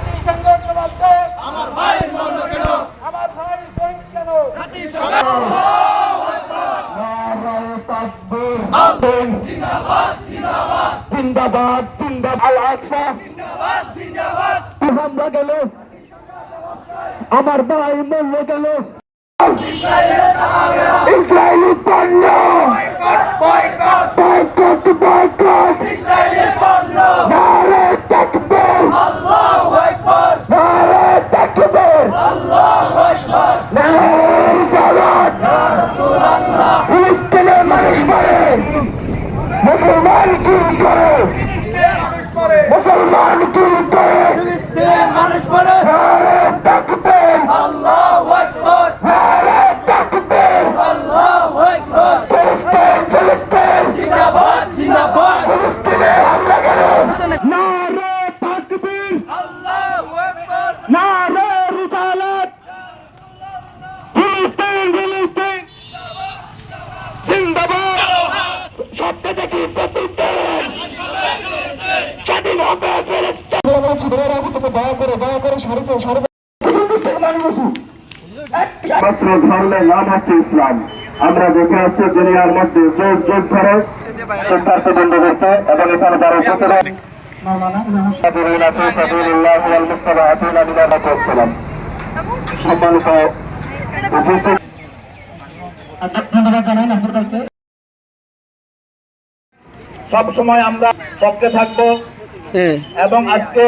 জাতিসংঘের জবাব দেন। আমার ভাইয়ের মরণ কেন? আমার ভাই শহীদ কেন? জাতিসংঘ জিন্দাবাদ জিন্দাবাদ জিন্দাবাদ জিন্দাবাদ আল আকসা জিন্দাবাদ জিন্দাবাদ। হামলা গেল, আমার ভাই মরল গেল। ইসরায়েলি পণ্য boycott boycott boycott boycott Israeli পণ্য। নারে তাকবীর আল্লাহু আকবার নারে তাকবীর আল্লাহু আকবার। নারে রিসালাত। ইয়া রাসূলুল্লাহ ফিলিস্তিনের মানুষ মরে, মুসলমান কি করে? মানুষ মরে, মুসলমান কি করে? ফিলিস্তিনের মানুষ মরে। নারে তাকবীর আল্লাহু আকবার নারে তাকবীর আল্লাহু আকবার। ফিলিস্তিন ফিলিস্তিন জিন্দাবাদ জিন্দাবাদ ফিলিস্তিনে হামলা গেল। নারে তাকবীর আল্লাহু আকবার। নারে রিসালাত। ফিলিস্তিন ফিলিস্তিন জিন্দাবাদ। সবচেয়ে কি প্রতিদিন স্বাধীন হবে ফিলিস্তিন। দয়া করে মাত্র ধর্মের নাম হচ্ছে ইসলাম। আমরা দেখে আসছি দুনিয়ার মধ্যে যুগ যুগ ধরে সিদ্ধার্থ বন্ধ করতে এবং এখানে যারা সম্মানিত উপস্থিত ধন্যবাদ জানাই নাসির ভাইকে। সবসময় আমরা পক্ষে থাকবো এবং আজকে